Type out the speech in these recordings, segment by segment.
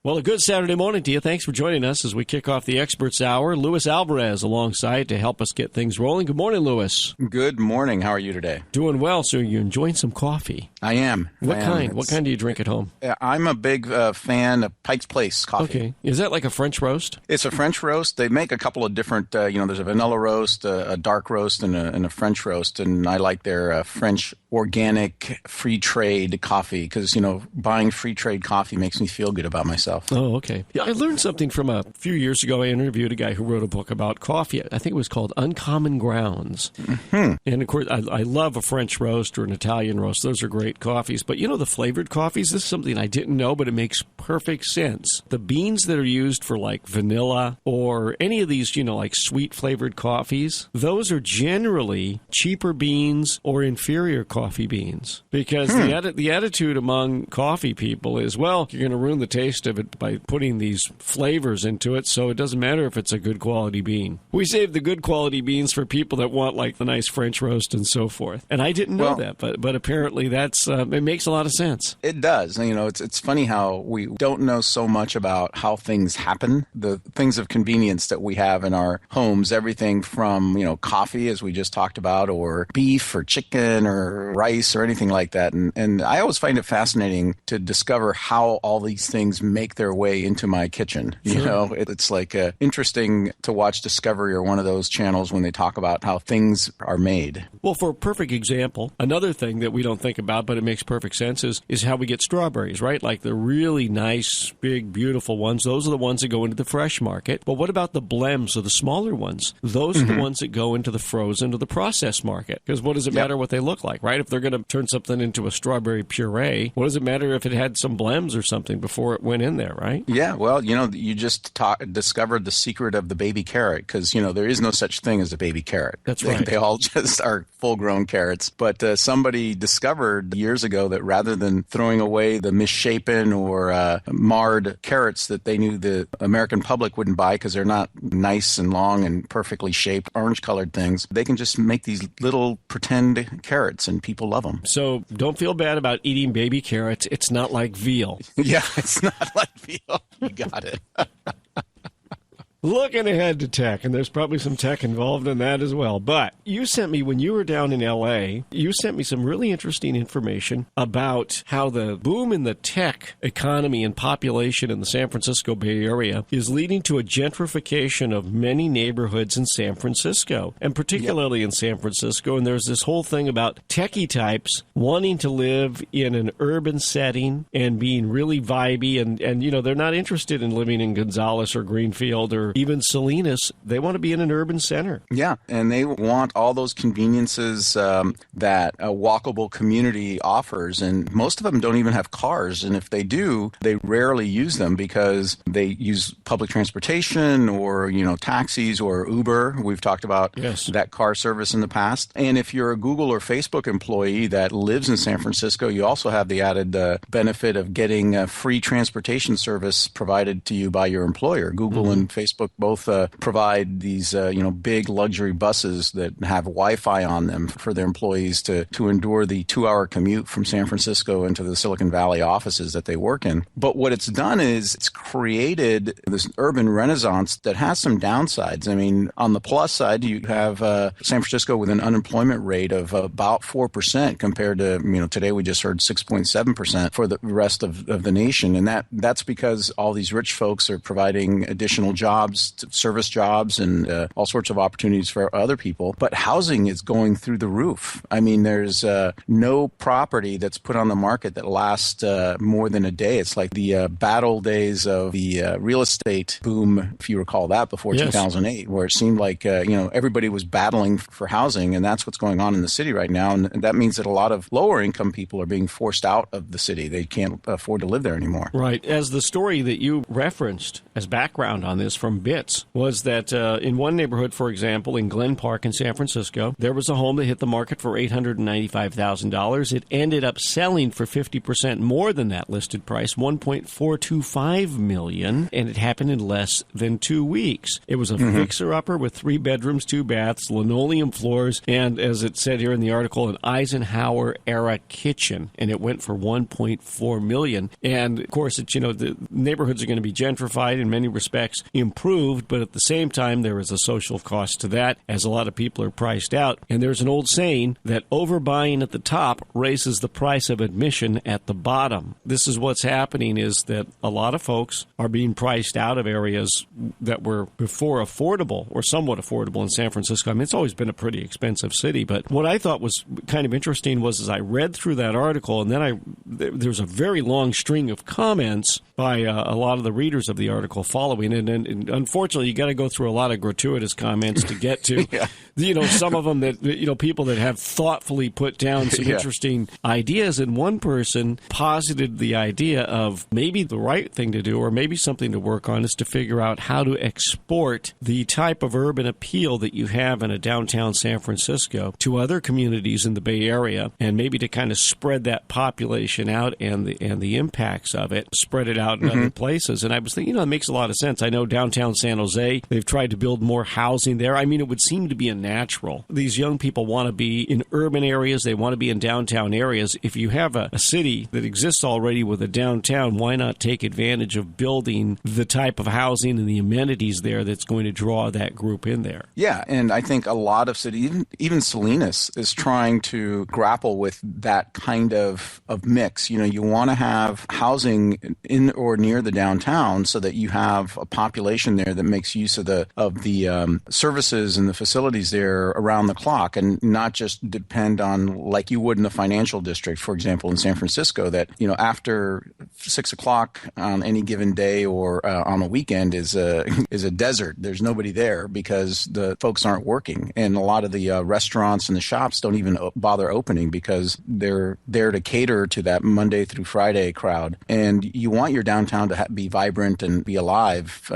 Well, a good Saturday morning to you. Thanks for joining us as we kick off the Experts Hour. Luis Alvarez alongside to help us get things rolling. Good morning, Luis. Good morning. How are you today? Doing well. So you're enjoying some coffee. I am. What kind? What kind do you drink at home? I'm a big fan of Pike's Place coffee. Okay. Is that like a French roast? It's a French roast. They make a couple of different, there's a vanilla roast, a dark roast, and a French roast. And I like their French organic free trade coffee because, buying free trade coffee makes me feel good about myself. Oh, okay. Yeah, I learned something from a few years ago. I interviewed a guy who wrote a book about coffee. I think it was called Uncommon Grounds. Mm-hmm. And, of course, I love a French roast or an Italian roast. Those are great coffees. But, the flavored coffees, this is something I didn't know, but it makes perfect sense. The beans that are used for, like, vanilla or any of these, like, sweet-flavored coffees, those are generally cheaper beans or inferior coffee beans. Because the attitude among coffee people is, well, you're going to ruin the taste of it by putting these flavors into it, so it doesn't matter if it's a good quality bean. We save the good quality beans for people that want like the nice French roast and so forth. And I didn't know that, but apparently that's it makes a lot of sense. It does. It's funny how we don't know so much about how things happen, the things of convenience that we have in our homes, everything from, coffee, as we just talked about, or beef or chicken or rice or anything like that. And I always find it fascinating to discover how all these things make their way into my kitchen. Sure. It's like interesting to watch Discovery or one of those channels when they talk about how things are made. Well, for a perfect example, another thing that we don't think about, but it makes perfect sense, is how we get strawberries, right? Like the really nice, big, beautiful ones. Those are the ones that go into the fresh market. But what about the blems or the smaller ones? Those are the ones that go into the frozen or the processed market. Because what does it matter what they look like, right? If they're going to turn something into a strawberry puree, what does it matter if it had some blems or something before it went in there, right? Yeah, well, you just discovered the secret of the baby carrot because, there is no such thing as a baby carrot. That's right. They all just are full-grown carrots. But somebody discovered years ago that rather than throwing away the misshapen or marred carrots that they knew the American public wouldn't buy because they're not nice and long and perfectly shaped, orange-colored things, they can just make these little pretend carrots and people love them. So don't feel bad about eating baby carrots. It's not like veal. Yeah, it's not like veal. You got it. Looking ahead to tech, and there's probably some tech involved in that as well. But you sent me, when you were down in L.A., you sent me some really interesting information about how the boom in the tech economy and population in the San Francisco Bay Area is leading to a gentrification of many neighborhoods in San Francisco, and particularly in San Francisco. And there's this whole thing about techie types wanting to live in an urban setting and being really vibey, and they're not interested in living in Gonzales or Greenfield or even Salinas. They want to be in an urban center. Yeah, and they want all those conveniences that a walkable community offers, and most of them don't even have cars, and if they do, they rarely use them because they use public transportation or, taxis or Uber. We've talked about that car service in the past. And if you're a Google or Facebook employee that lives in San Francisco, you also have the added benefit of getting a free transportation service provided to you by your employer. Google and Facebook both provide these, big luxury buses that have Wi-Fi on them for their employees to endure the 2-hour commute from San Francisco into the Silicon Valley offices that they work in. But what it's done is it's created this urban renaissance that has some downsides. I mean, on the plus side, you have San Francisco with an unemployment rate of about 4% compared to, today we just heard 6.7% for the rest of the nation. And that's because all these rich folks are providing additional jobs, service jobs, and all sorts of opportunities for other people. But housing is going through the roof. I mean, there's no property that's put on the market that lasts more than a day. It's like the battle days of the real estate boom, if you recall that, before 2008, where it seemed like, everybody was battling for housing, and that's what's going on in the city right now. And that means that a lot of lower income people are being forced out of the city. They can't afford to live there anymore. Right. As the story that you referenced as background on this from bits was that in one neighborhood, for example, in Glen Park in San Francisco, there was a home that hit the market for $895,000. It ended up selling for 50% more than that listed price, $1.425 million, and it happened in less than 2 weeks. It was a fixer-upper with 3 bedrooms, 2 baths, linoleum floors, and as it said here in the article, an Eisenhower-era kitchen, and it went for $1.4 million. And, of course, it's, the neighborhoods are going to be gentrified in many respects, improved, but at the same time, there is a social cost to that, as a lot of people are priced out. And there's an old saying that overbuying at the top raises the price of admission at the bottom. This is what's happening, is that a lot of folks are being priced out of areas that were before affordable or somewhat affordable in San Francisco. I mean, it's always been a pretty expensive city, but what I thought was kind of interesting was as I read through that article, and then there's a very long string of comments by a lot of the readers of the article following it, and unfortunately, you got to go through a lot of gratuitous comments to get to, some of them that, people that have thoughtfully put down some interesting ideas, and one person posited the idea of maybe the right thing to do, or maybe something to work on, is to figure out how to export the type of urban appeal that you have in a downtown San Francisco to other communities in the Bay Area, and maybe to kind of spread that population out and the impacts of it, spread it out in other places. And I was thinking, it makes a lot of sense. I know downtown San Jose, they've tried to build more housing there. I mean, it would seem to be a natural. These young people want to be in urban areas. They want to be in downtown areas. If you have a city that exists already with a downtown, why not take advantage of building the type of housing and the amenities there that's going to draw that group in there? Yeah, and I think a lot of cities, even Salinas, is trying to grapple with that kind of mix. You want to have housing in or near the downtown so that you have a population there that makes use of the services and the facilities there around the clock, and not just depend on, like you would in a financial district, for example, in San Francisco, that after 6 o'clock on any given day or on a weekend is a desert. There's nobody there because the folks aren't working, and a lot of the restaurants and the shops don't even bother opening because they're there to cater to that Monday through Friday crowd. And you want your downtown to be vibrant and be alive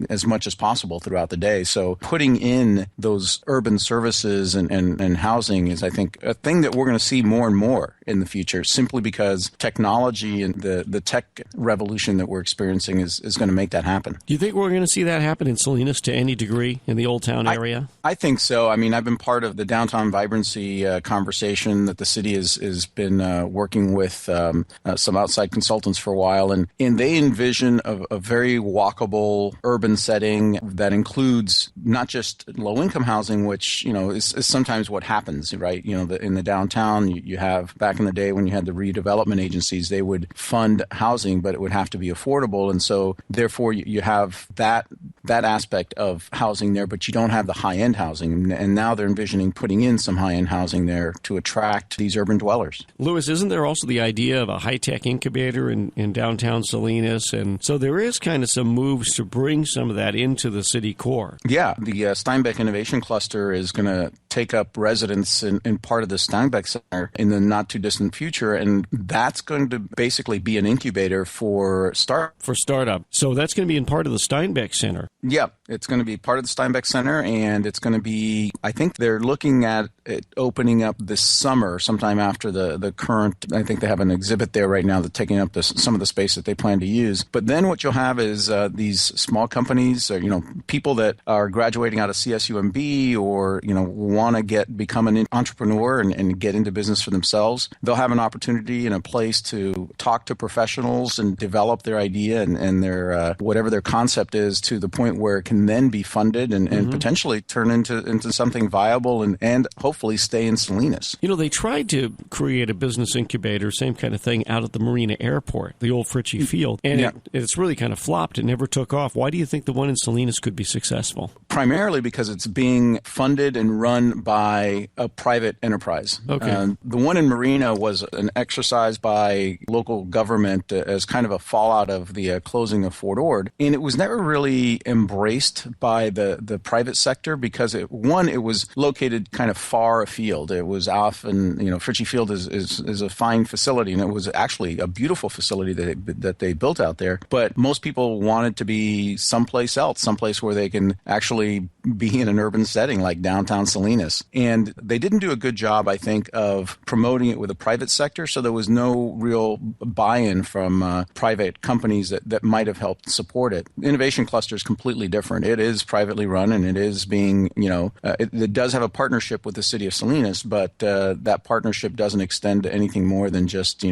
as much as possible throughout the day. So putting in those urban services and housing is, I think, a thing that we're going to see more and more in the future, simply because technology and the tech revolution that we're experiencing is going to make that happen. Do you think we're going to see that happen in Salinas to any degree in the Old Town area? I think so. I mean, I've been part of the downtown vibrancy conversation that the city has been working with some outside consultants for a while, and they envision a very walkable urban setting that includes not just low-income housing, which is sometimes what happens, right? In the downtown, you have, back in the day when you had the redevelopment agencies, they would fund housing, but it would have to be affordable, and so therefore you have that aspect of housing there, but you don't have the high-end housing, and now they're envisioning putting in some high-end housing there to attract these urban dwellers. Louis, isn't there also the idea of a high-tech incubator in downtown Salinas? And so there is kind of some moves to bring some of that into the city core. Yeah, the Steinbeck Innovation Cluster is going to take up residence in part of the Steinbeck Center in the not-too-distant future, and that's going to basically be an incubator for startup. So that's going to be in part of the Steinbeck Center. Yeah, it's going to be part of the Steinbeck Center, and it's going to be, I think they're looking at it opening up this summer, sometime after the current, I think they have an exhibit there right now that's taking up some of the space that they plan to use. But then what you'll have is these small companies, or, people that are graduating out of CSUMB or, want to become an entrepreneur and get into business for themselves. They'll have an opportunity and a place to talk to professionals and develop their idea and their whatever their concept is, to the point where it can then be funded and potentially turn into something viable and hopefully stay in Salinas. They tried to create a business incubator, same kind of thing, out at the Marina Airport, the old Fritchie Field, and it's really kind of flopped. It never took off. Why do you think the one in Salinas could be successful? primarily because it's being funded and run by a private enterprise. Okay. The one in Marina was an exercise by local government as kind of a fallout of the closing of Fort Ord. And it was never really embraced by the private sector because, it was located kind of far afield. It was off, and Fritchie Field is a fine facility, and it was actually a beautiful facility that they built out there. But most people wanted to be someplace else, someplace where they can actually be in an urban setting like downtown Salinas. And they didn't do a good job, I think, of promoting it with the private sector, so there was no real buy-in from private companies that might have helped support it. Innovation Cluster is completely different. It is privately run, and it is being, it does have a partnership with the city of Salinas, but that partnership doesn't extend to anything more than just,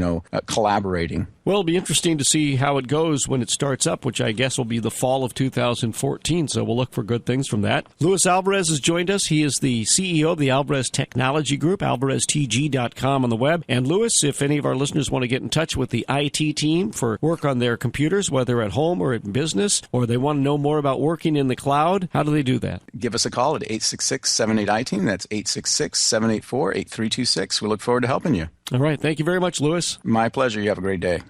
collaborating. Well, it'll be interesting to see how it goes when it starts up, which I guess will be the fall of 2014, so we'll look for good things from that. Luis Alvarez has joined us. He is the CEO of the Alvarez Technology Group, alvareztg.com on the web. And Luis, if any of our listeners want to get in touch with the IT team for work on their computers, whether at home or in business, or they want to know more about working in the cloud, how do they do that? Give us a call at 866-78-IT. That's 866-784-8326. We look forward to helping you. All right. Thank you very much, Luis. My pleasure. You have a great day.